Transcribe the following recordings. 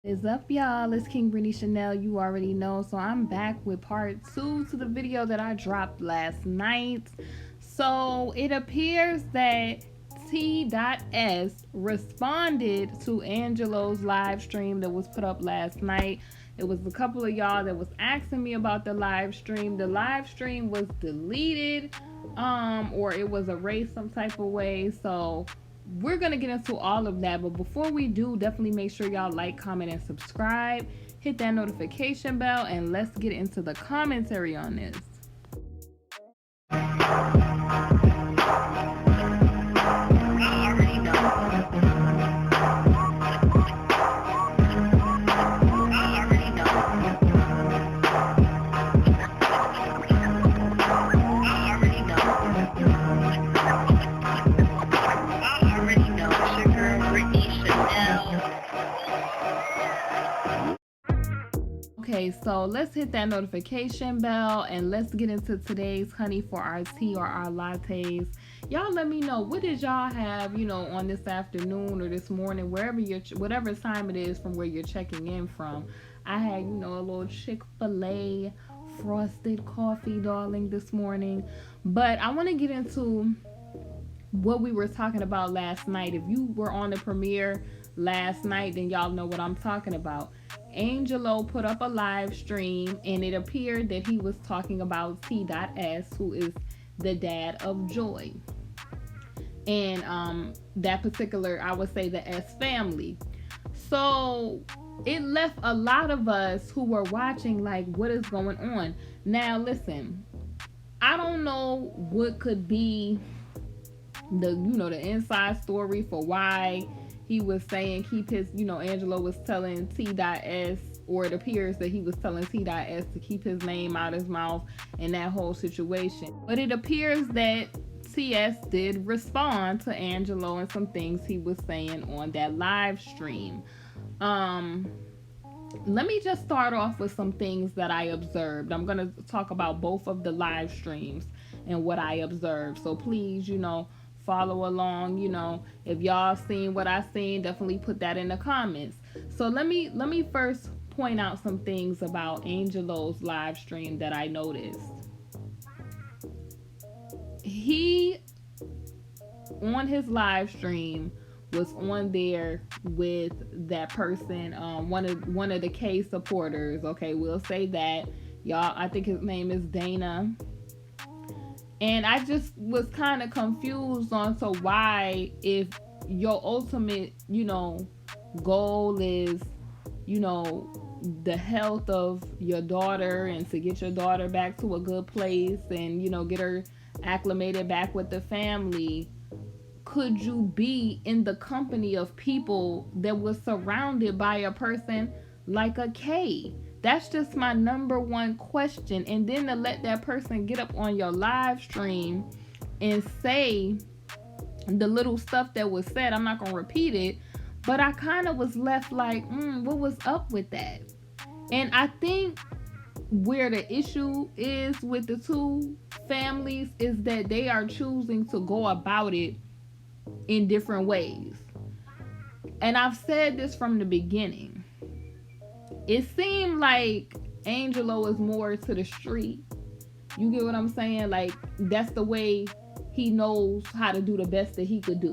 Is up, y'all? It's KingBritneyChanel. You already know. So I'm back with part 2 to the video that I dropped last night. So it appears that T.S responded to Angelo's live stream that was put up last night. It was a couple of y'all that was asking me about the live stream. The live stream was deleted, or it was erased some type of way. So we're gonna get into all of that, but before we do, definitely make sure y'all like, comment, and subscribe. Hit that notification bell, and let's get into the commentary on this. Okay, so let's hit that notification bell and let's get into today's honey for our tea or our lattes. Y'all let me know, what did y'all have, on this afternoon or this morning, whatever time it is from where you're checking in from. I had, a little Chick-fil-A frosted coffee, darling, this morning. But I want to get into what we were talking about last night. If you were on the premiere last night, then y'all know what I'm talking about. Angelo put up a live stream, and it appeared that he was talking about T.S, who is the dad of Joy, and that particular, I would say, the S family. So it left a lot of us who were watching like, what is going on? Now listen, I don't know what could be the the inside story for why he was saying keep his, Angelo was telling T.S, or it appears that he was telling T.S to keep his name out his mouth in that whole situation. But it appears that T.S did respond to Angelo and some things he was saying on that live stream. Let me just start off with some things that I observed. I'm going to talk about both of the live streams and what I observed. So please, follow along. If y'all seen what I seen, definitely put that in the comments. So let me first point out some things about Angelo's live stream that I noticed. He, on his live stream, was on there with that person, one of the K supporters. Okay, we'll say that, y'all. I think his name is Dana. And I just was kind of confused on to why, if your ultimate, goal is, the health of your daughter and to get your daughter back to a good place and, get her acclimated back with the family, could you be in the company of people that was surrounded by a person like a K? That's just my number one question. And then to let that person get up on your live stream and say the little stuff that was said, I'm not going to repeat it, but I kind of was left like, what was up with that? And I think where the issue is with the two families is that they are choosing to go about it in different ways. And I've said this from the beginning. It seemed like Angelo is more to the street. You get what I'm saying? Like, that's the way he knows how to do the best that he could do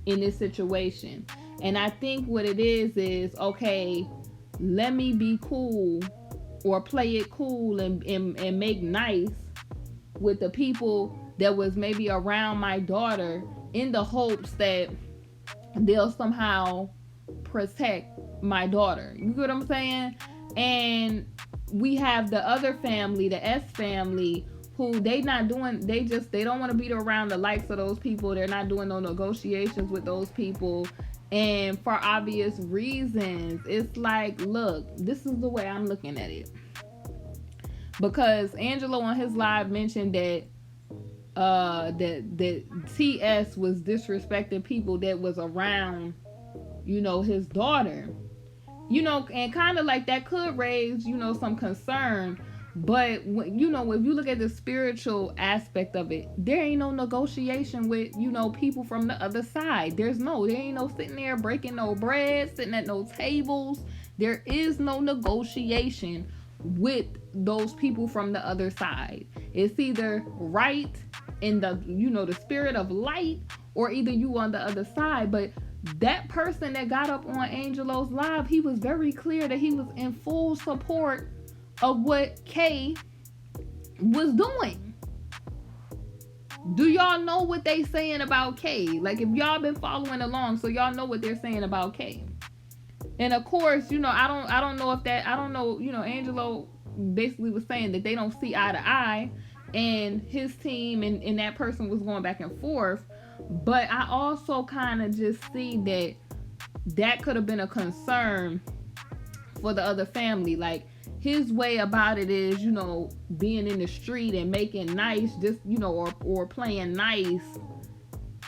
in this situation. And I think what it is, okay, let me be cool or play it cool and make nice with the people that was maybe around my daughter in the hopes that they'll somehow protect my daughter. You get what I'm saying? And we have the other family, the S family, who they don't want to be around the likes of those people. They're not doing no negotiations with those people. And for obvious reasons, it's like, look, this is the way I'm looking at it. Because Angelo on his live mentioned that that TS was disrespecting people that was around, his daughter. And kind of like that could raise, some concern. But, if you look at the spiritual aspect of it, there ain't no negotiation with, people from the other side. There ain't no sitting there breaking no bread, sitting at no tables, There is no negotiation with those people from the other side. It's either right in the, the spirit of light, or either you on the other side. But that person that got up on Angelo's live, he was very clear that he was in full support of what Kay was doing. Do y'all know what they saying about Kay? Like, if y'all been following along, so y'all know what they're saying about Kay. And of course, I don't know if that, I don't know, Angelo basically was saying that they don't see eye to eye, and his team and that person was going back and forth. But I also kind of just see that could have been a concern for the other family. Like, his way about it is, being in the street and making nice, just, or playing nice,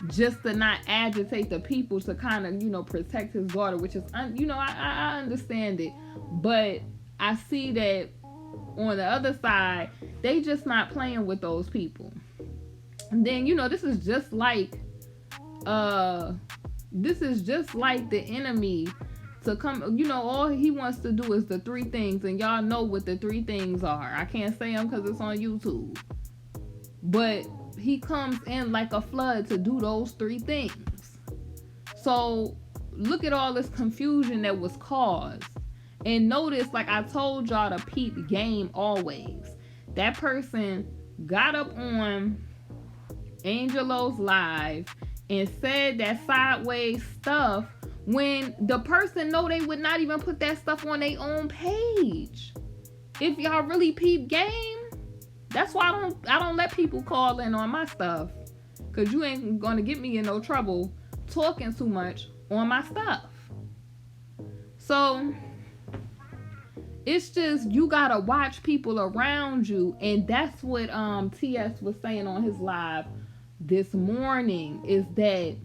just to not agitate the people, to kind of, protect his daughter, which is, I understand it. But I see that on the other side, they just not playing with those people. And then, this is just like the enemy to come, all he wants to do is the three things, and y'all know what the three things are. I can't say them because it's on YouTube. But he comes in like a flood to do those three things. So look at all this confusion that was caused. And notice, like I told y'all to peep game always. That person got up on Angelo's live and said that sideways stuff when the person know they would not even put that stuff on their own page. If y'all really peep game, that's why I don't let people call in on my stuff, because you ain't gonna get me in no trouble talking too much on my stuff. So it's just, you gotta watch people around you. And that's what TS was saying on his live this morning, is that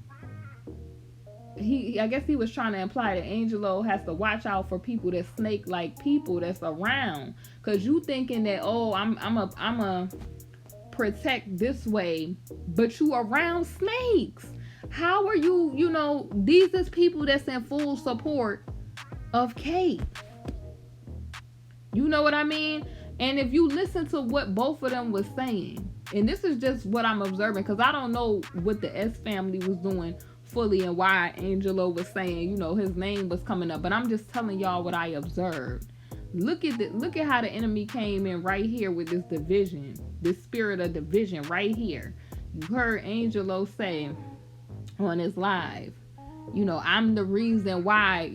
I guess he was trying to imply that Angelo has to watch out for people that snake like people that's around. Cause you thinking that, oh, I'm a protect this way, but you around snakes. How are you, these is people that's in full support of Kate. You know what I mean? And if you listen to what both of them was saying, and this is just what I'm observing, because I don't know what the S family was doing fully and why Angelo was saying, his name was coming up, but I'm just telling y'all what I observed. Look at how the enemy came in right here with this division, this spirit of division right here. You heard Angelo say on his live, I'm the reason why,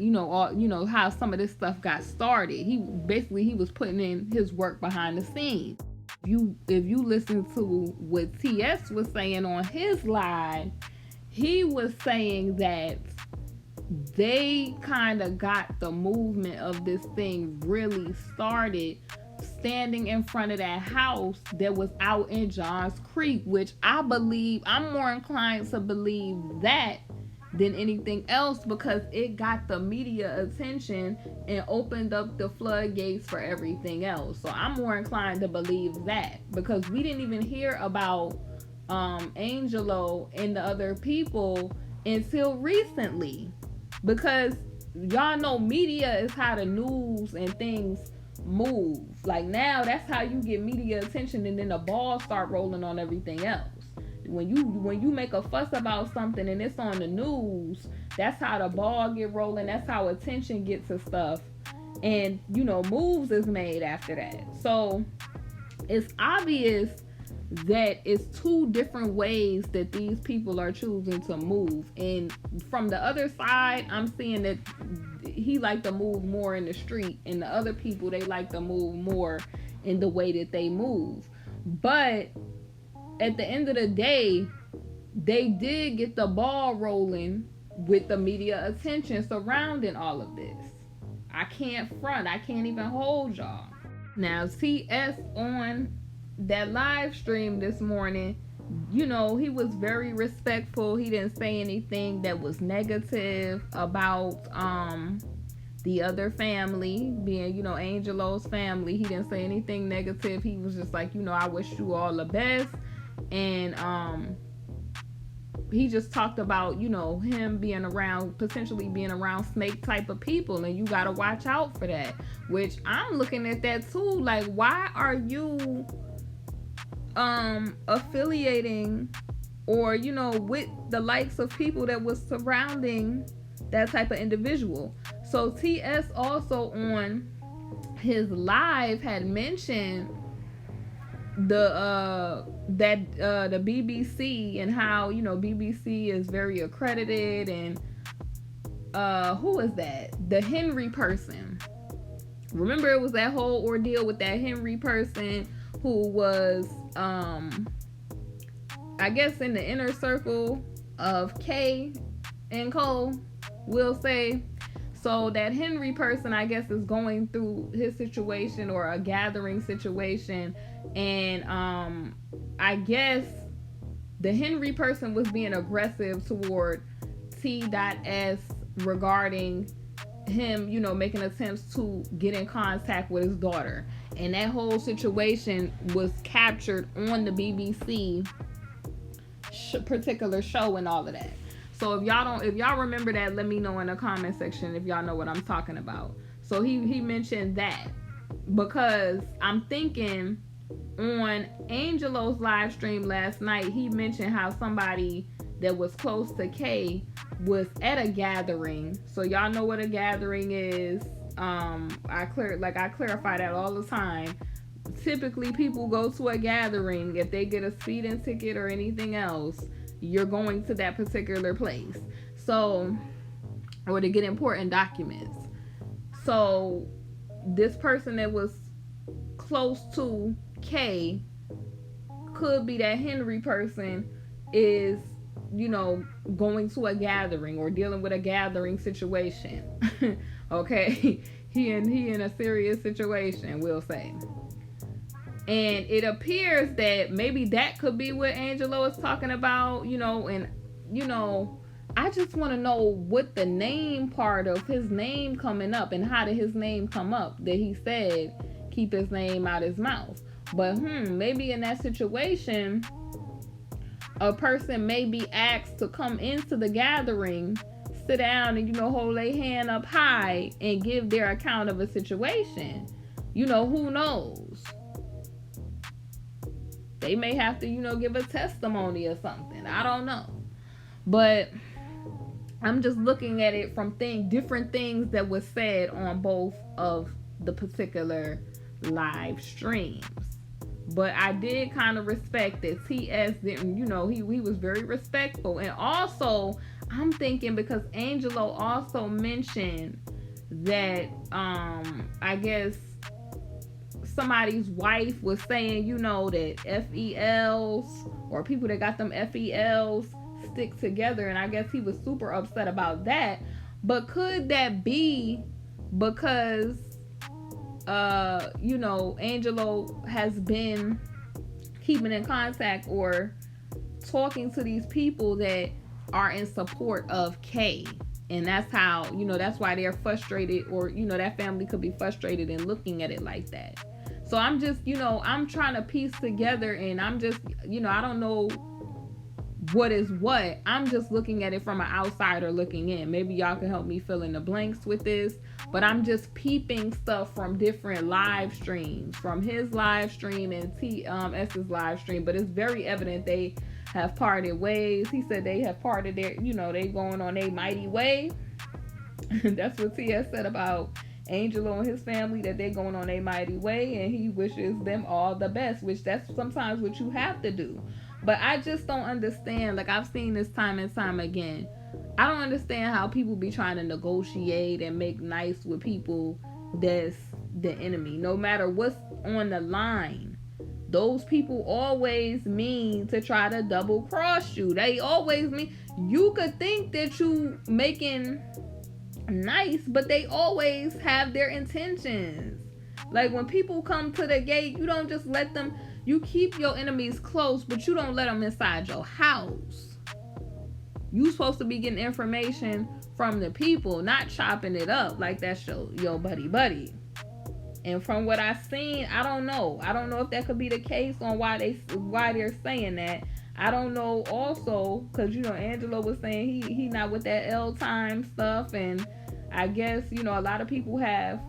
how some of this stuff got started. He was putting in his work behind the scenes. If you listen to what TS was saying on his live, he was saying that they kind of got the movement of this thing really started standing in front of that house that was out in Johns Creek, which I'm more inclined to believe that than anything else, because it got the media attention and opened up the floodgates for everything else. So I'm more inclined to believe that, because we didn't even hear about Angelo and the other people until recently, because y'all know media is how the news and things move. Like, now that's how you get media attention, and then the ball start rolling on everything else. When you make a fuss about something and it's on the news, that's how the ball get rolling. That's how attention gets to stuff, and moves is made after that. So it's obvious that it's two different ways that these people are choosing to move. And from the other side, I'm seeing that he like to move more in the street, and the other people, they like to move more in the way that they move. But at the end of the day, they did get the ball rolling with the media attention surrounding all of this. I can't front. I can't even hold y'all. Now, TS on that live stream this morning, he was very respectful. He didn't say anything that was negative about the other family, being, Angelo's family. He didn't say anything negative. He was just like, I wish you all the best. And he just talked about, him potentially being around snake type of people, and you got to watch out for that, which I'm looking at that too. Like, why are you affiliating or, with the likes of people that was surrounding that type of individual? So TS also on his live had mentioned the BBC and how, BBC is very accredited, and who is that? The Henry person. Remember, it was that whole ordeal with that Henry person who was I guess in the inner circle of K and Cole, we'll say. So that Henry person, I guess, is going through his situation or a gathering situation, and I guess the Henry person was being aggressive toward T.S regarding him, making attempts to get in contact with his daughter, and that whole situation was captured on the BBC particular show and all of that. So if y'all remember that, let me know in the comment section if y'all know what I'm talking about. So he mentioned that, because I'm thinking on Angelo's live stream last night, he mentioned how somebody that was close to K was at a gathering. So y'all know what a gathering is. I clarify that all the time. Typically, people go to a gathering if they get a speeding ticket or anything else. You're going to that particular place, so, or to get important documents. So this person that was close to K could be that Henry person is, going to a gathering or dealing with a gathering situation. Okay, he in a serious situation, we'll say. And it appears that maybe that could be what Angelo is talking about, and, I just want to know what the name part of his name coming up, and how did his name come up that he said keep his name out his mouth. But maybe in that situation, a person may be asked to come into the gathering, sit down and, hold their hand up high and give their account of a situation. Who knows? They may have to, give a testimony or something. I don't know. But I'm just looking at it from different things that was said on both of the particular live streams. But I did kind of respect that TS didn't, he was very respectful. And also, I'm thinking because Angelo also mentioned that, I guess, somebody's wife was saying, that FELs or people that got them FELs stick together, and I guess he was super upset about that. But could that be because Angelo has been keeping in contact or talking to these people that are in support of K, and that's how, that's why they're frustrated, or that family could be frustrated in looking at it like that. So I'm just, I'm trying to piece together, and I'm just, I don't know what is what. I'm just looking at it from an outsider looking in. Maybe y'all can help me fill in the blanks with this, but I'm just peeping stuff from different live streams, from his live stream and TS's live stream. But it's very evident they have parted ways. He said they have parted their, they going on a mighty way. That's what TS said about Angelo and his family, that they're going on a mighty way, and he wishes them all the best, which that's sometimes what you have to do. But I just don't understand. Like, I've seen this time and time again. I don't understand how people be trying to negotiate and make nice with people that's the enemy. No matter what's on the line, those people always mean to try to double cross you. They always mean, you could think that you making nice, but they always have their intentions. Like, when people come to the gate, you don't just let them. You keep your enemies close, but you don't let them inside your house. You supposed to be getting information from the people, not chopping it up like that's your buddy. And from what I've seen, I don't know. I don't know if that could be the case on why they're saying that. I don't know also, because Angelo was saying he not with that L time stuff, and I guess a lot of people have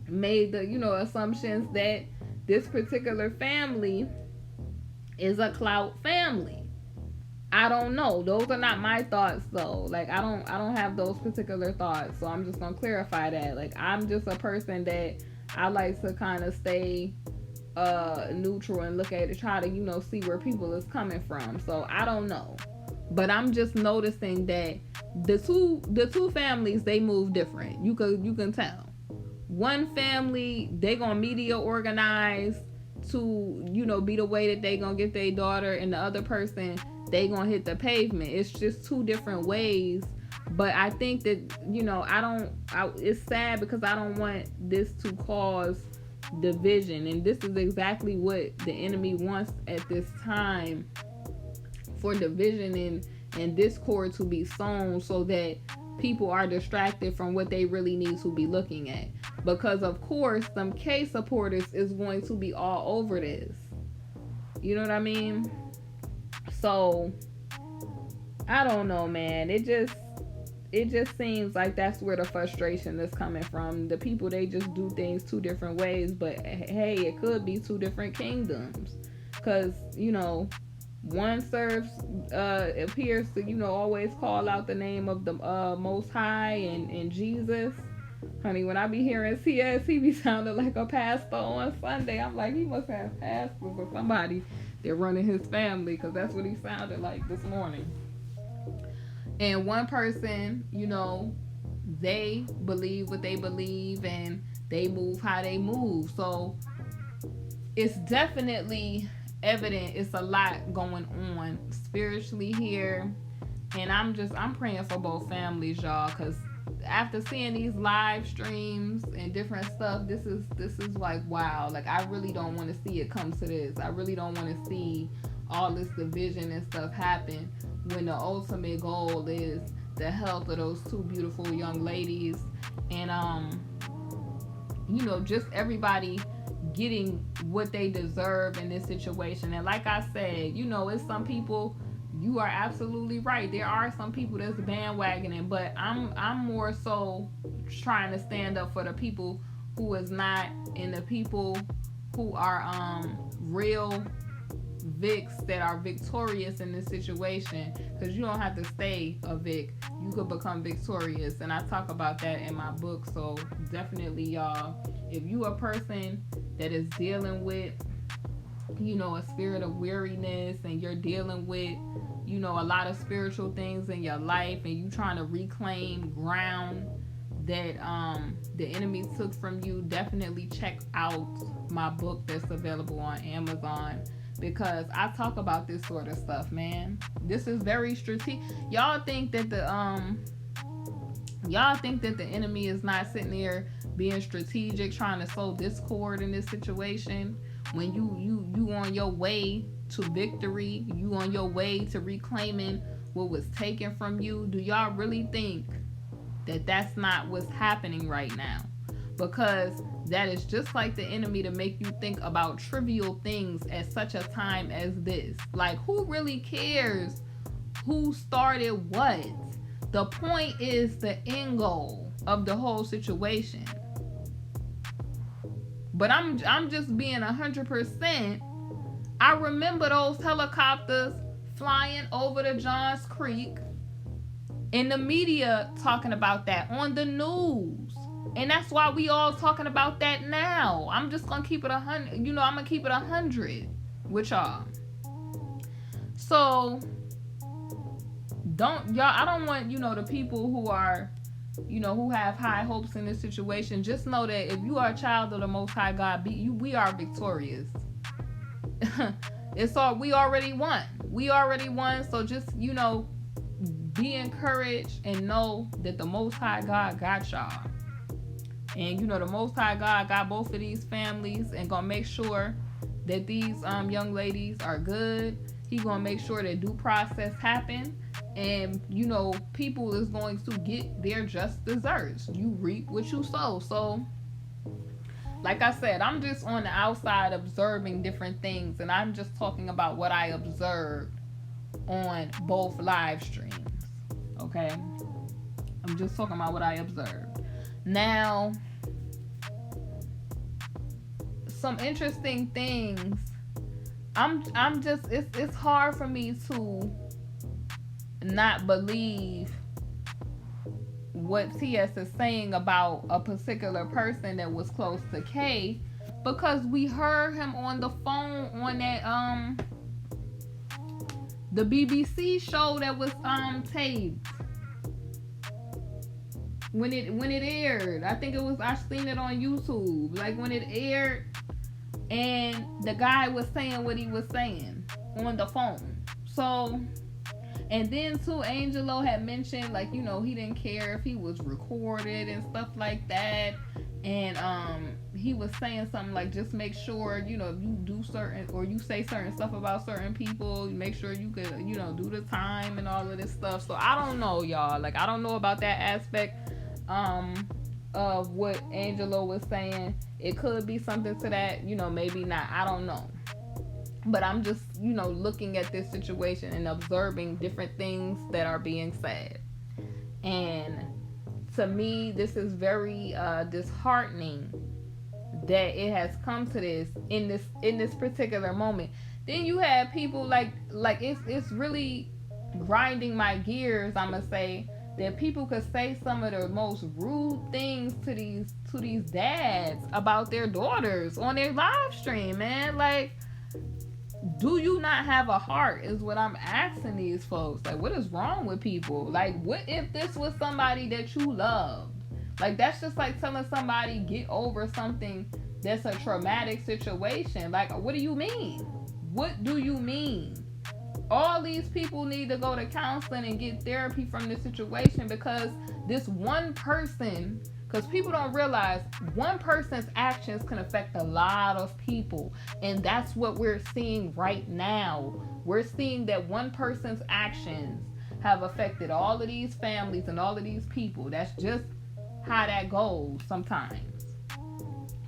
made the assumptions that this particular family is a clout family. I don't know. Those are not my thoughts though. Like I don't have those particular thoughts. So I'm just gonna clarify that. Like I'm just a person that I like to kind of stay neutral and look at it, try to see where people is coming from. So I don't know. But I'm just noticing that the two families, they move different. You can tell. One family, they gonna media organize to be the way that they gonna get their daughter, and the other person, they gonna hit the pavement. It's just two different ways. But I think that it's sad because I don't want this to cause division, and this is exactly what the enemy wants at this time, for division and discord to be sown, so that people are distracted from what they really need to be looking at. Because of course some K supporters is going to be all over this. You know what I mean? So I don't know, man. It just seems like that's where the frustration is coming from. The people, they just do things two different ways, but hey, it could be two different kingdoms. Because one serves appears to always call out the name of the Most High and Jesus. Honey, when I be hearing CS, he be sounding like a pastor on Sunday. I'm like, he must have pastors or somebody that running his family, because that's what he sounded like this morning. And one person, they believe what they believe and they move how they move. So it's definitely evident it's a lot going on spiritually here. And I'm praying for both families, y'all, because after seeing these live streams and different stuff, this is like, wow. Like I really don't want to see it come to this. I really don't want to see all this division and stuff happen, when the ultimate goal is the health of those two beautiful young ladies, and just everybody getting what they deserve in this situation. And like I said, it's some people, you are absolutely right, there are some people that's bandwagoning, but I'm more so trying to stand up for the people who is not, and the people who are real Vicks that are victorious in this situation, because you don't have to stay a Vic, you could become victorious, and I talk about that in my book. So definitely, y'all, if you a person that is dealing with a spirit of weariness, and you're dealing with a lot of spiritual things in your life, and you trying to reclaim ground that the enemy took from you, definitely check out my book that's available on Amazon, because I talk about this sort of stuff, man. This is very strategic. Y'all think that the enemy is not sitting there being strategic, trying to sow discord in this situation, when you on your way to victory, you on your way to reclaiming what was taken from you? Do y'all really think that that's not what's happening right now? Because that is just like the enemy, to make you think about trivial things at such a time as this. Like, who really cares who started what? The point is the end goal of the whole situation. But I'm just being 100%. I remember those helicopters flying over the Johns Creek, in the media talking about that on the news. And that's why we all talking about that now. I'm just gonna keep it 100. I'm gonna keep it 100 with y'all. So I don't want the people who are who have high hopes in this situation. Just know that if you are a child of the Most High God, we are victorious. We already won. So just be encouraged and know that the Most High God got y'all. And the Most High God got both of these families, and gonna make sure that these young ladies are good. He gonna make sure that due process happen, and people is going to get their just desserts. You reap what you sow. So like I said, I'm just on the outside observing different things, and I'm just talking about what I observed on both live streams. Okay, I'm just talking about what I observed. Now, some interesting things. I'm just, it's hard for me to not believe what TS is saying about a particular person that was close to K, because we heard him on the phone on that the BBC show that was taped when it aired. I think it was, I seen it on YouTube, like when it aired, and the guy was saying what he was saying on the phone. So, and then too, Angelo had mentioned, like, you know, he didn't care if he was recorded and stuff like that. And he was saying something like, just make sure, you know, if you do certain, or you say certain stuff about certain people, make sure you could, you know, do the time and all of this stuff. So I don't know, y'all. Like, I don't know about that aspect of what Angelo was saying. It could be something to that, you know, maybe not. I don't know. But I'm just, you know, looking at this situation and observing different things that are being said. And to me, this is very disheartening that it has come to this in this particular moment. Then you have people like it's really grinding my gears, I'm gonna say, that people could say some of the most rude things to these dads about their daughters on their live stream, man. Like, do you not have a heart, is what I'm asking these folks. Like, what is wrong with people? Like, what if this was somebody that you loved? Like, that's just like telling somebody, get over something that's a traumatic situation. Like, what do you mean? What do you mean? All these people need to go to counseling and get therapy from this situation, because this one person, because people don't realize one person's actions can affect a lot of people. And that's what we're seeing right now. We're seeing that one person's actions have affected all of these families and all of these people. That's just how that goes sometimes.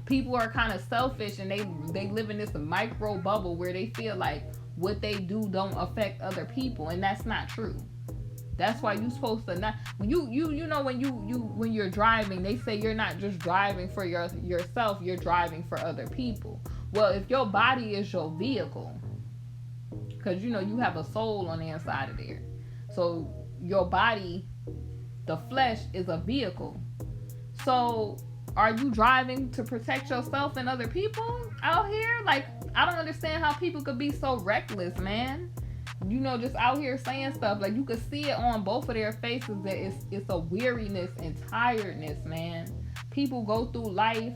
People are kind of selfish, and they live in this micro bubble where they feel like what they do don't affect other people, and that's not true. That's why you're supposed to not, you know, when you're driving, they say you're not just driving for yourself, you're driving for other people. Well, if your body is your vehicle, because you know you have a soul on the inside of there, so your body, the flesh, is a vehicle. So are you driving to protect yourself and other people out here? Like, I don't understand how people could be so reckless, man. You know, just out here saying stuff. Like, you could see it on both of their faces that it's a weariness and tiredness, man. People go through life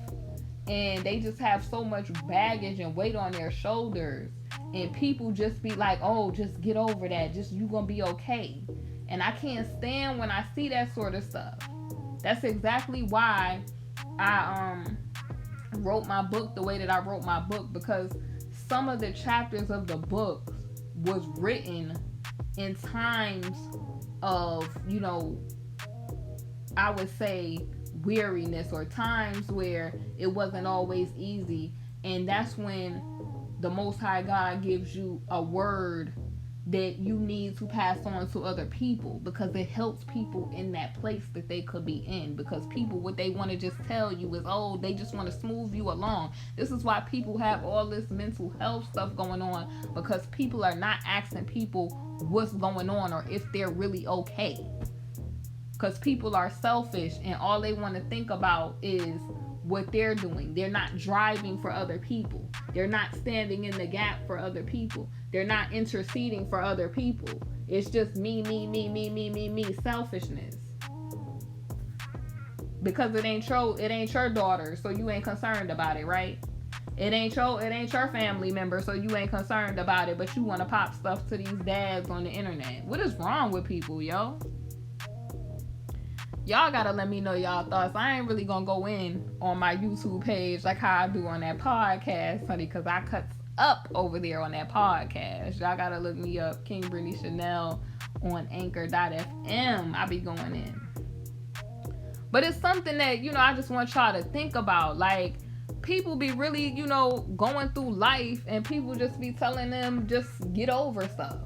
and they just have so much baggage and weight on their shoulders, and people just be like, oh, just get over that, just, you gonna be okay. And I can't stand when I see that sort of stuff. That's exactly why I wrote my book the way that I wrote my book, because some of the chapters of the book was written in times of, you know, I would say weariness, or times where it wasn't always easy. And that's when the Most High God gives you a word that you need to pass on to other people, because it helps people in that place that they could be in. Because people, what they want to just tell you is, oh, they just want to smooth you along. This is why people have all this mental health stuff going on, because people are not asking people what's going on or if they're really okay. Because people are selfish, and all they want to think about is what they're doing. They're not driving for other people. They're not standing in the gap for other people. They're not interceding for other people. It's just me, selfishness. Because it ain't your daughter, so you ain't concerned about it, right? It ain't your family member, so you ain't concerned about it, but you want to pop stuff to these dads on the internet. What is wrong with people, yo? Y'all gotta let me know y'all thoughts. I ain't really gonna go in on my YouTube page like how I do on that podcast, honey, because I cuts up over there on that podcast. Y'all gotta look me up, KingBritneyChanel, on anchor.fm. I be going in. But it's something that, you know, I just want y'all to think about. Like, people be really, you know, going through life and people just be telling them just get over stuff.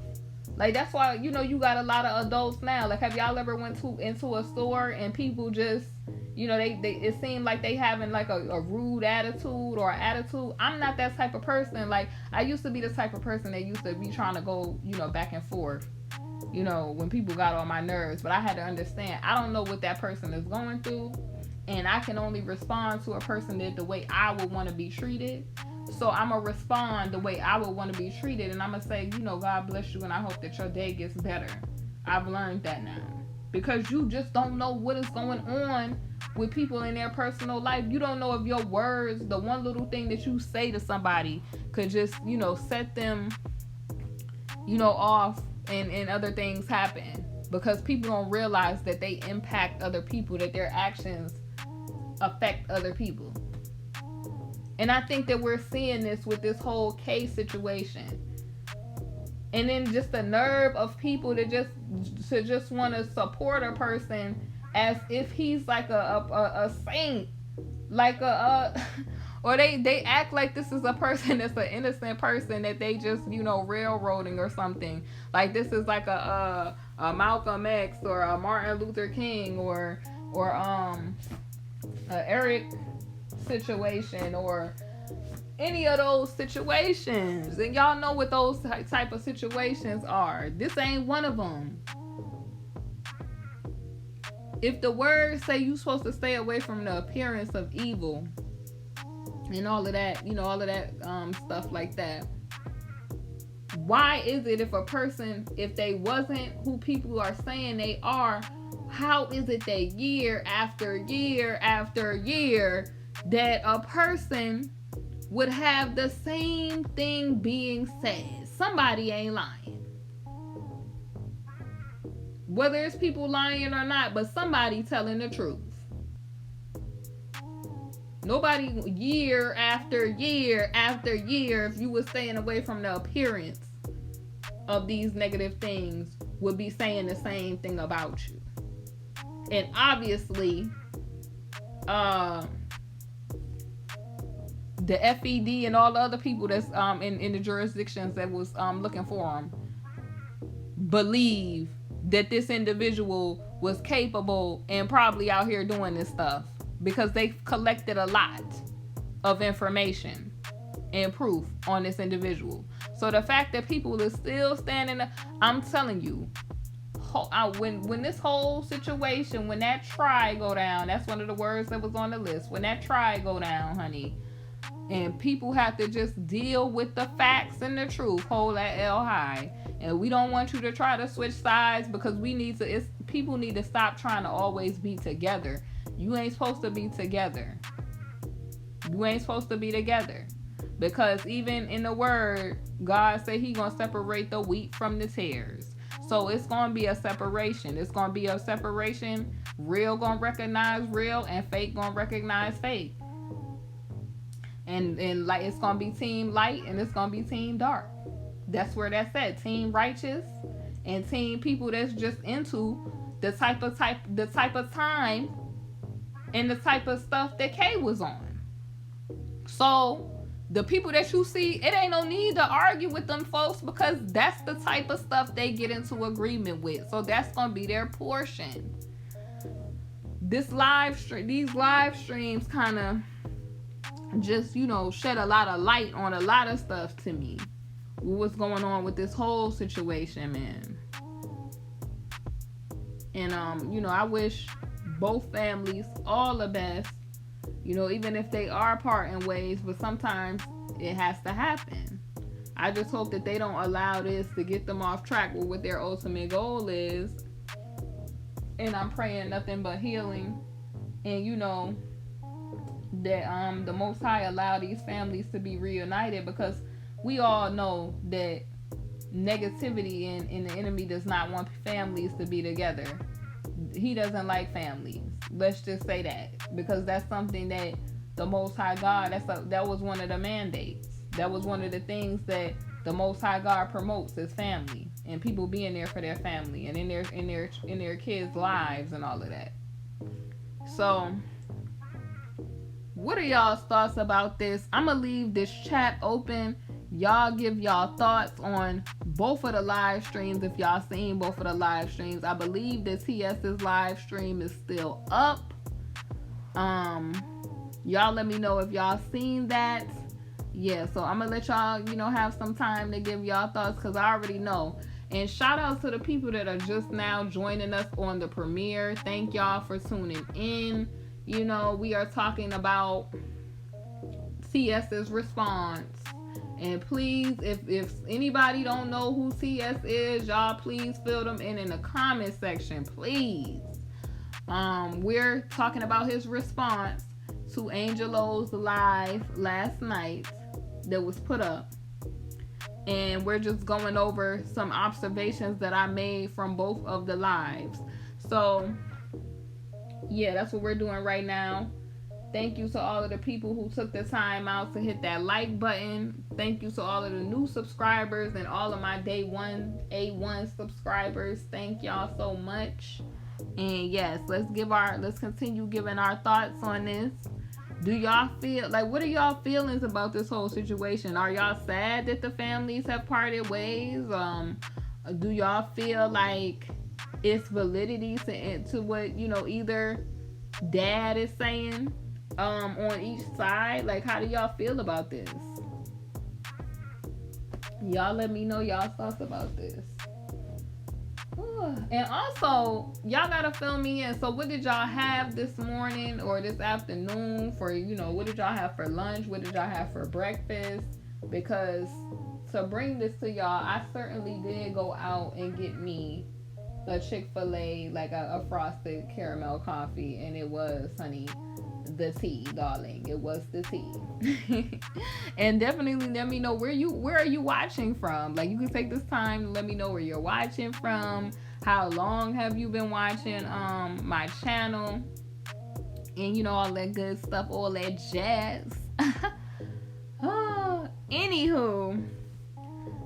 Like, that's why, you know, you got a lot of adults now. Like, have y'all ever went into a store and people just, you know, they it seemed like they having like a rude attitude or attitude. I'm not that type of person. Like, I used to be the type of person that used to be trying to go, you know, back and forth, you know, when people got on my nerves. But I had to understand, I don't know what that person is going through, and I can only respond to a person that the way I would want to be treated. So I'm going to respond the way I would want to be treated, and I'm going to say, you know, God bless you, and I hope that your day gets better. I've learned that now. Because you just don't know what is going on with people in their personal life. You don't know if your words, the one little thing that you say to somebody, could just, you know, set them, you know, off, and other things happen. Because people don't realize that they impact other people, that their actions affect other people. And I think that we're seeing this with this whole case situation. And then just the nerve of people to just want to support a person as if he's like a saint, like or they act like this is a person that's an innocent person that they just, you know, railroading or something. Like this is like a Malcolm X or a Martin Luther King or a Eric situation or any of those situations. And y'all know what those type of situations are. This ain't one of them. If the words say you supposed to stay away from the appearance of evil and all of that, you know, all of that stuff like that, why is it if a person, if they wasn't who people are saying they are, how is it that year after year after year that a person would have the same thing being said? Somebody ain't lying. Whether it's people lying or not, but somebody telling the truth. Nobody year after year after year, if you were staying away from the appearance of these negative things, would be saying the same thing about you. And obviously, the FED and all the other people that's in the jurisdictions that was looking for them believe that this individual was capable and probably out here doing this stuff because they collected a lot of information and proof on this individual. So the fact that people are still standing, I'm telling you, when this whole situation, when that try go down, that's one of the words that was on the list. When that try go down, honey, and people have to just deal with the facts and the truth, hold that L high. And we don't want you to try to switch sides because people need to stop trying to always be together. You ain't supposed to be together. You ain't supposed to be together. Because even in the word, God said he gonna separate the wheat from the tares. So it's gonna be a separation. It's gonna be a separation. Real gonna recognize real and fake gonna recognize fake. And like it's gonna be team light and it's gonna be team dark. That's where that's at. Team righteous and team people that's just into the type of time and the type of stuff that Kay was on. So the people that you see, it ain't no need to argue with them folks because that's the type of stuff they get into agreement with. So that's gonna be their portion. These live streams kind of just, you know, shed a lot of light on a lot of stuff to me. What's going on with this whole situation, man. And you know, I wish both families all the best, you know, even if they are parting ways, but sometimes it has to happen. I just hope that they don't allow this to get them off track with what their ultimate goal is. And I'm praying nothing but healing, and you know, that the Most High allow these families to be reunited, because we all know that negativity and the enemy does not want families to be together. He doesn't like families. Let's just say that, because that's something that the Most High God, that was one of the mandates. That was one of the things that the Most High God promotes, is family and people being there for their family and in their kids' lives and all of that. So What are y'all's thoughts about this? I'm gonna leave this chat open. Y'all give y'all thoughts on both of the live streams. If y'all seen both of the live streams, I believe that TS's live stream is still up. Y'all let me know if y'all seen that. Yeah, so I'm gonna let y'all, have some time to give y'all thoughts, because I already know. And shout out to the people that are just now joining us on the premiere. Thank y'all for tuning in. We are talking about TS's response. And please, if anybody don't know who TS is, y'all please fill them in the comment section, please. We're talking about his response to Angelo's live last night that was put up. And we're just going over some observations that I made from both of the lives. So, yeah, that's what we're doing right now. Thank you to all of the people who took the time out to hit that like button. Thank you to all of the new subscribers and all of my day one A1 subscribers. Thank y'all so much. And yes, let's continue giving our thoughts on this. Do y'all feel like, what are y'all feelings about this whole situation? Are y'all sad that the families have parted ways? Do y'all feel like it's validity to what, either dad is saying on each side? Like, how do y'all feel about this? Y'all let me know y'all thoughts about this. And also, y'all gotta fill me in. So what did y'all have this morning or this afternoon for, what did y'all have for lunch? What did y'all have for breakfast? Because to bring this to y'all, I certainly did go out and get me a Chick-fil-A, like a frosted caramel coffee. And it was, honey, the tea, darling. It was the tea. And definitely let me know where are you watching from. Like, you can take this time to let me know where you're watching from. How long have you been watching my channel? And all that good stuff, all that jazz. Anywho,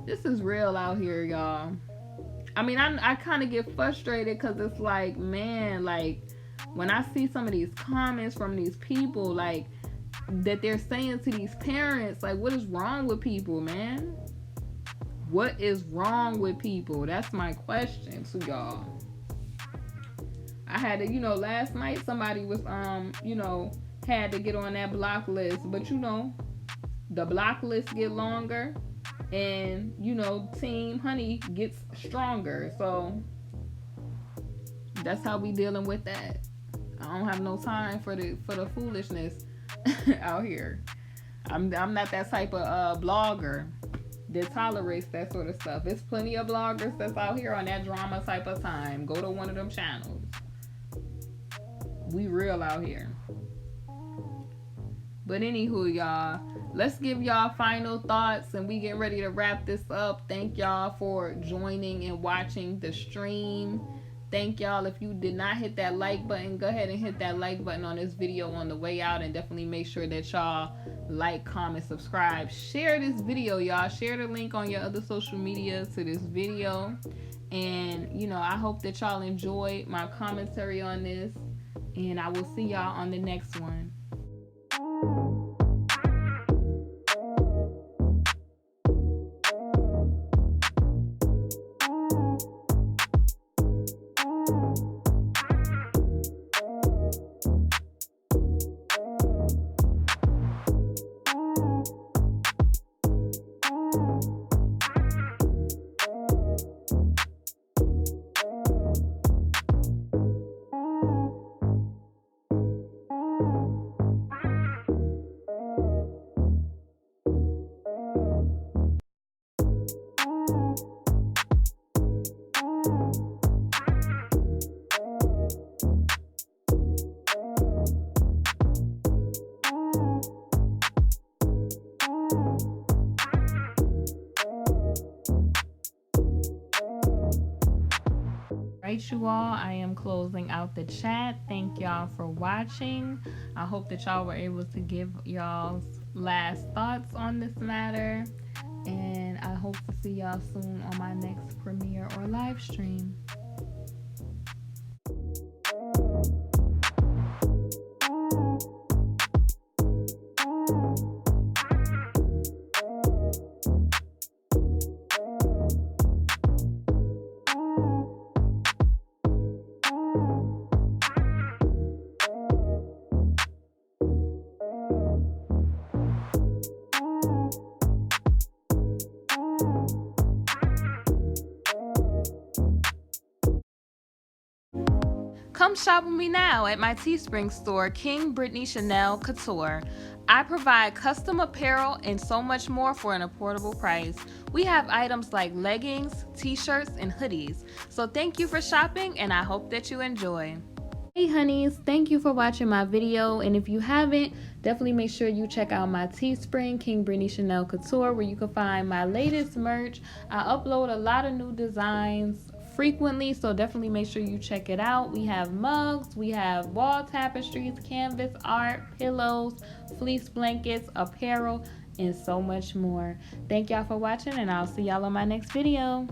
this is real out here, y'all. I mean, I kind of get frustrated because it's like, man, like, when I see some of these comments from these people, like, that they're saying to these parents, like, what is wrong with people, man? What is wrong with people? That's my question to y'all. I had to, last night somebody was, had to get on that block list. But, the block list get longer and, Team Honey gets stronger. So that's how we dealing with that. I don't have no time for the foolishness out here. I'm not that type of blogger that tolerates that sort of stuff. There's plenty of bloggers that's out here on that drama type of time. Go to one of them channels. We real out here. But anywho, y'all, let's give y'all final thoughts and we get ready to wrap this up. Thank y'all for joining and watching the stream. Thank y'all. If you did not hit that like button, go ahead and hit that like button on this video on the way out, and definitely make sure that y'all like, comment, subscribe, share this video, y'all. Share the link on your other social media to this video. And I hope that y'all enjoyed my commentary on this, and I will see y'all on the next one. Right, you all, I am closing out the chat. Thank y'all for watching. I hope that y'all were able to give y'all's last thoughts on this matter, and I hope to see y'all soon on my next premiere or live stream. Come shop with me now at my Teespring store, KingBritneyChanel Couture. I provide custom apparel and so much more for an affordable price. We have items like leggings, t-shirts, and hoodies. So thank you for shopping, and I hope that you enjoy. Hey honeys, thank you for watching my video, and if you haven't, definitely make sure you check out my Teespring, KingBritneyChanel Couture, where you can find my latest merch. I upload a lot of new designs frequently, so definitely make sure you check it out. We have mugs, we have wall tapestries, canvas art, pillows, fleece blankets, apparel, and so much more. Thank y'all for watching, and I'll see y'all on my next video.